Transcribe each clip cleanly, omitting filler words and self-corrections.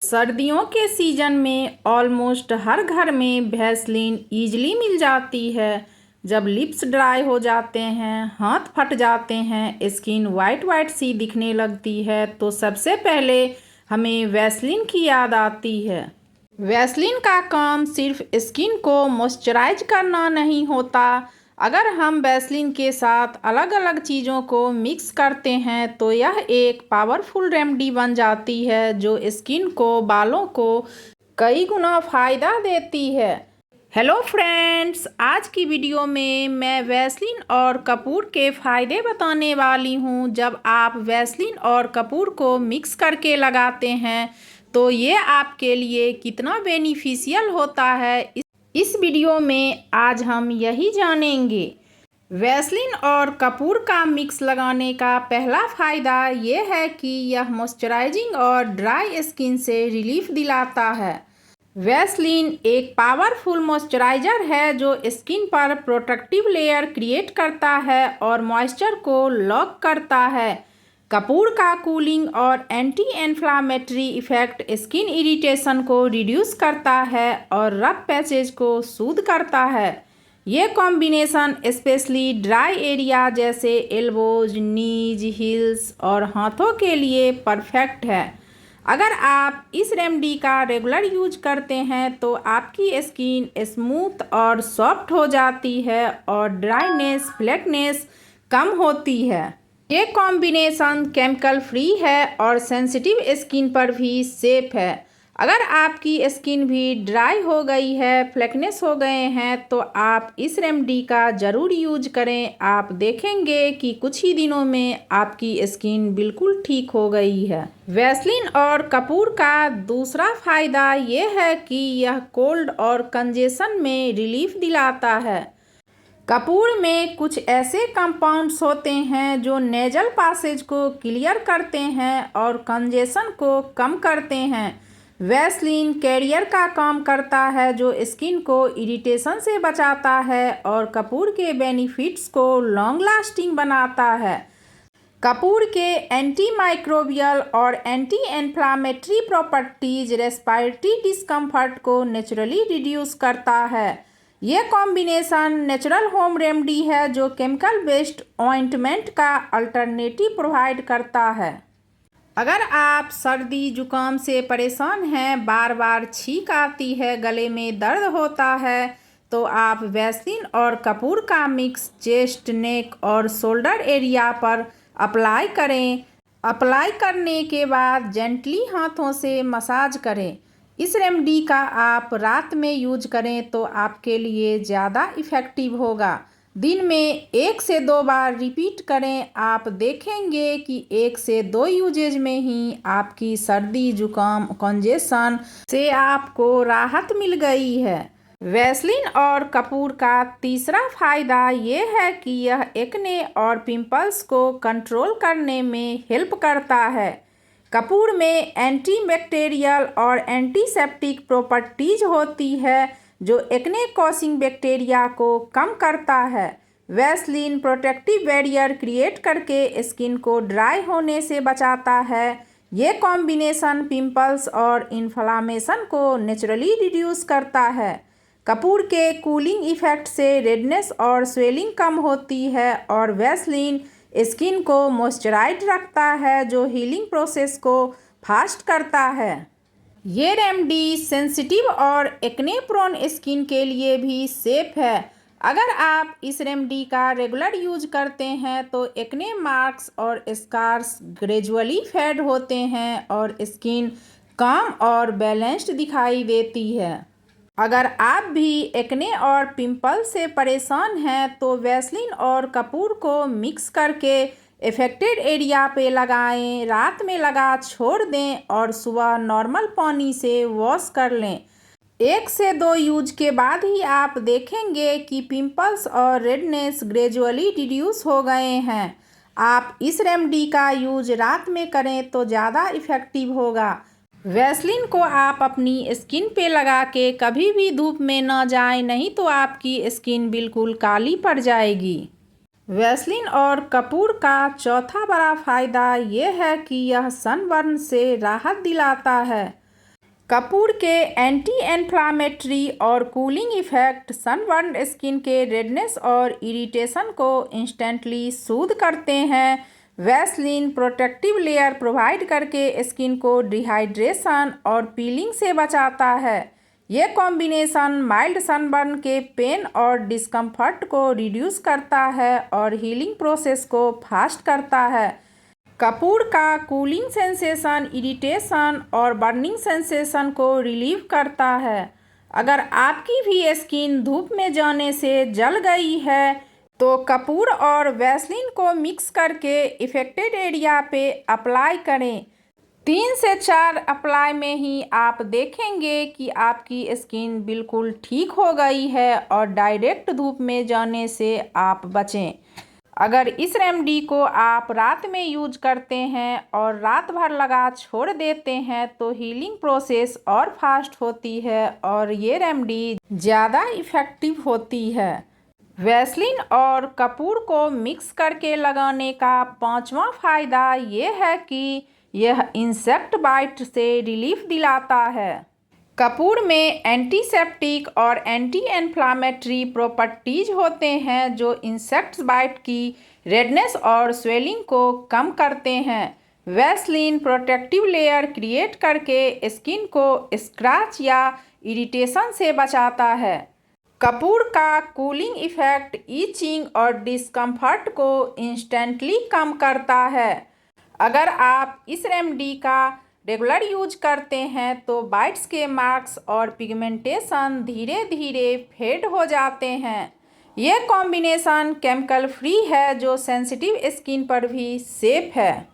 सर्दियों के सीजन में ऑलमोस्ट हर घर में वैसलीन ईजिली मिल जाती है। जब लिप्स ड्राई हो जाते हैं, हाथ फट जाते हैं, स्किन वाइट वाइट सी दिखने लगती है, तो सबसे पहले हमें वैसलीन की याद आती है। वैसलीन का काम सिर्फ स्किन को मॉइस्चराइज करना नहीं होता। अगर हम वैसलीन के साथ अलग अलग चीज़ों को मिक्स करते हैं तो यह एक पावरफुल रेमेडी बन जाती है जो स्किन को, बालों को कई गुना फ़ायदा देती है। हेलो फ्रेंड्स, आज की वीडियो में मैं वैसलीन और कपूर के फ़ायदे बताने वाली हूँ। जब आप वैसलीन और कपूर को मिक्स करके लगाते हैं तो ये आपके लिए कितना बेनिफिशियल होता है, इस वीडियो में आज हम यही जानेंगे। वैसलीन और कपूर का मिक्स लगाने का पहला फ़ायदा ये है कि यह मॉइस्चराइजिंग और ड्राई स्किन से रिलीफ दिलाता है। वैसलीन एक पावरफुल मॉइस्चराइज़र है जो स्किन पर प्रोटेक्टिव लेयर क्रिएट करता है और मॉइस्चर को लॉक करता है। कपूर का कूलिंग और anti inflammatory effect skin irritation को रिड्यूस करता है और रफ पैचेज को सूद करता है। ये कॉम्बिनेशन स्पेशली ड्राई एरिया जैसे एल्बोज, नीज, हिल्स और हाथों के लिए परफेक्ट है। अगर आप इस रेमेडी का रेगुलर यूज करते हैं तो आपकी स्किन स्मूथ और सॉफ्ट हो जाती है और ड्राइनेस, फ्लैकनेस कम होती है। ये कॉम्बिनेशन केमिकल फ्री है और सेंसिटिव स्किन पर भी सेफ है। अगर आपकी स्किन भी ड्राई हो गई है, फ्लैकनेस हो गए हैं, तो आप इस रेमेडी का ज़रूर यूज करें। आप देखेंगे कि कुछ ही दिनों में आपकी स्किन बिल्कुल ठीक हो गई है। वैसलीन और कपूर का दूसरा फ़ायदा ये है कि यह कोल्ड और कंजेशन में रिलीफ दिलाता है। कपूर में कुछ ऐसे कंपाउंड्स होते हैं जो नेजल पासेज को क्लियर करते हैं और कंजेशन को कम करते हैं। वैसलीन कैरियर का काम करता है जो स्किन को इरिटेशन से बचाता है और कपूर के बेनिफिट्स को लॉन्ग लास्टिंग बनाता है। कपूर के एंटी माइक्रोबियल और anti inflammatory properties respiratory discomfort को नेचुरली रिड्यूस करता है। ये कॉम्बिनेशन नेचुरल होम रेमेडी है जो केमिकल बेस्ड ऑइंटमेंट का अल्टरनेटिव प्रोवाइड करता है। अगर आप सर्दी जुकाम से परेशान हैं, बार बार छींक आती है, गले में दर्द होता है, तो आप वैसलीन और कपूर का मिक्स चेस्ट, नेक और शोल्डर एरिया पर अप्लाई करें। अप्लाई करने के बाद जेंटली हाथों से मसाज करें। इस रेमेडी का आप रात में यूज करें तो आपके लिए ज़्यादा इफ़ेक्टिव होगा। दिन में 1 से 2 बार रिपीट करें। आप देखेंगे कि 1 से 2 यूजेज में ही आपकी सर्दी, जुकाम, कंजेशन से आपको राहत मिल गई है। वैसलीन और कपूर का तीसरा फ़ायदा ये है कि यह एक्ने और पिंपल्स को कंट्रोल करने में हेल्प करता है। कपूर में एंटी बैक्टीरियल और एंटीसेप्टिक प्रॉपर्टीज होती है जो एक्ने कॉसिंग बैक्टीरिया को कम करता है। वैसलीन प्रोटेक्टिव बैरियर क्रिएट करके स्किन को ड्राई होने से बचाता है। ये कॉम्बिनेशन पिंपल्स और इन्फ्लामेशन को नेचुरली रिड्यूस करता है। कपूर के कूलिंग इफ़ेक्ट से रेडनेस और स्वेलिंग कम होती है और वैसलीन स्किन को मॉइस्चराइज रखता है जो हीलिंग प्रोसेस को फास्ट करता है। ये रेमेडी सेंसिटिव और एक्ने प्रोन स्किन के लिए भी सेफ है। अगर आप इस रेमेडी का रेगुलर यूज करते हैं तो एक्ने मार्क्स और स्कार्स ग्रेजुअली फेड होते हैं और स्किन काम और बैलेंस्ड दिखाई देती है। अगर आप भी एक्ने और पिंपल से परेशान हैं तो वैसलीन और कपूर को मिक्स करके इफेक्टेड एरिया पे लगाएं, रात में लगा छोड़ दें और सुबह नॉर्मल पानी से वॉश कर लें। 1 से 2 यूज के बाद ही आप देखेंगे कि पिंपल्स और रेडनेस ग्रेजुअली रिड्यूस हो गए हैं। आप इस रेमेडी का यूज रात में करें तो ज़्यादा इफ़ेक्टिव होगा। वैसलीन को आप अपनी स्किन पे लगा के कभी भी धूप में न जाएं, नहीं तो आपकी स्किन बिल्कुल काली पड़ जाएगी। वैसलीन और कपूर का चौथा बड़ा फ़ायदा ये है कि यह सनबर्न से राहत दिलाता है। कपूर के एंटी इन्फ्लामेटरी और कूलिंग इफेक्ट सनबर्न स्किन के रेडनेस और इरिटेशन को इंस्टेंटली सूद करते हैं। वैसलीन प्रोटेक्टिव लेयर प्रोवाइड करके स्किन को डिहाइड्रेशन और पीलिंग से बचाता है। ये कॉम्बिनेशन माइल्ड सनबर्न के पेन और डिस्कम्फर्ट को रिड्यूस करता है और हीलिंग प्रोसेस को फास्ट करता है। कपूर का कूलिंग सेंसेशन इरिटेशन और बर्निंग सेंसेशन को रिलीव करता है। अगर आपकी भी स्किन धूप में जाने से जल गई है तो कपूर और वैसलीन को मिक्स करके इफेक्टेड एरिया पे अप्लाई करें। 3 से 4 अप्लाई में ही आप देखेंगे कि आपकी स्किन बिल्कुल ठीक हो गई है और डायरेक्ट धूप में जाने से आप बचें। अगर इस रेमेडी को आप रात में यूज करते हैं और रात भर लगा छोड़ देते हैं तो हीलिंग प्रोसेस और फास्ट होती है और ये रेमेडी ज़्यादा इफ़ेक्टिव होती है। वैसलीन और कपूर को मिक्स करके लगाने का 5वां फ़ायदा ये है कि यह इंसेक्ट बाइट से रिलीफ दिलाता है। कपूर में एंटीसेप्टिक और एंटी इन्फ्लामेटरी प्रॉपर्टीज होते हैं जो इंसेक्ट बाइट की रेडनेस और स्वेलिंग को कम करते हैं। वैसलीन प्रोटेक्टिव लेयर क्रिएट करके स्किन को स्क्रैच या इरिटेशन से बचाता है। कपूर का कूलिंग इफेक्ट ईचिंग और डिस्कम्फर्ट को इंस्टेंटली कम करता है। अगर आप इस रेमेडी का रेगुलर यूज करते हैं तो बाइट्स के मार्क्स और पिगमेंटेशन धीरे धीरे फेड हो जाते हैं। ये कॉम्बिनेशन केमिकल फ्री है जो सेंसिटिव स्किन पर भी सेफ है।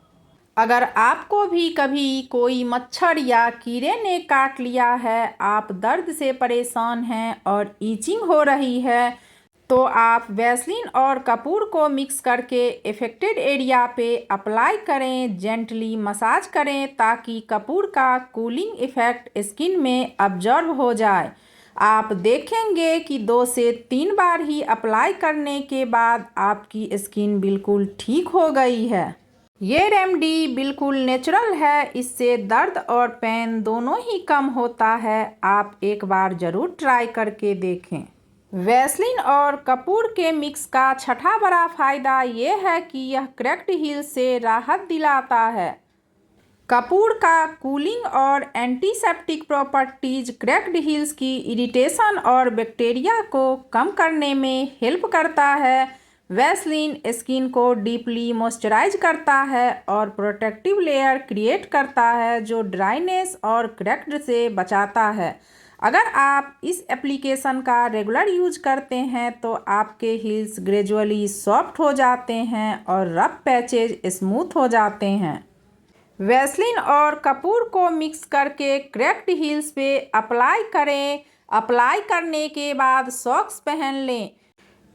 अगर आपको भी कभी कोई मच्छर या कीड़े ने काट लिया है, आप दर्द से परेशान हैं और ईचिंग हो रही है तो आप वैसलीन और कपूर को मिक्स करके इफेक्टेड एरिया पे अप्लाई करें। जेंटली मसाज करें ताकि कपूर का कूलिंग इफेक्ट स्किन में अब्जॉर्ब हो जाए। आप देखेंगे कि 2 से 3 बार ही अप्लाई करने के बाद आपकी स्किन बिल्कुल ठीक हो गई है। ये रेमेडी बिल्कुल नेचुरल है, इससे दर्द और पेन दोनों ही कम होता है। आप एक बार ज़रूर ट्राई करके देखें। वैसलीन और कपूर के मिक्स का छठा बड़ा फायदा ये है कि यह क्रैक्ड हील्स से राहत दिलाता है। कपूर का कूलिंग और एंटीसेप्टिक प्रॉपर्टीज क्रैक्ड हील्स की इरिटेशन और बैक्टीरिया को कम करने में हेल्प करता है। वैसलीन स्किन को डीपली मॉइस्चराइज करता है और प्रोटेक्टिव लेयर क्रिएट करता है जो ड्राइनेस और क्रैक्ड से बचाता है। अगर आप इस एप्लीकेशन का रेगुलर यूज करते हैं तो आपके हील्स ग्रेजुअली सॉफ्ट हो जाते हैं और रफ पैचेज स्मूथ हो जाते हैं। वैसलीन और कपूर को मिक्स करके क्रैक्ड हील्स पे अप्लाई करें। अप्लाई करने के बाद सॉक्स पहन लें।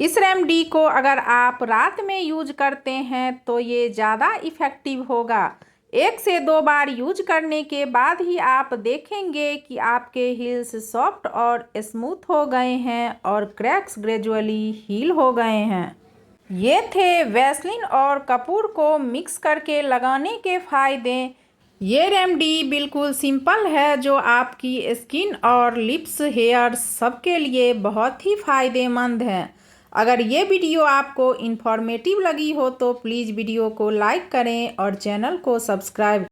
इस रेमेडी को अगर आप रात में यूज करते हैं तो ये ज़्यादा इफ़ेक्टिव होगा। 1 से 2 बार यूज करने के बाद ही आप देखेंगे कि आपके हील्स सॉफ्ट और स्मूथ हो गए हैं और क्रैक्स ग्रेजुअली हील हो गए हैं। ये थे वैसलीन और कपूर को मिक्स करके लगाने के फ़ायदे। ये रेमेडी बिल्कुल सिंपल है जो आपकी स्किन और लिप्स हेयर सबके लिए बहुत ही फ़ायदेमंद है। अगर ये वीडियो आपको इन्फॉर्मेटिव लगी हो तो प्लीज़ वीडियो को लाइक करें और चैनल को सब्सक्राइब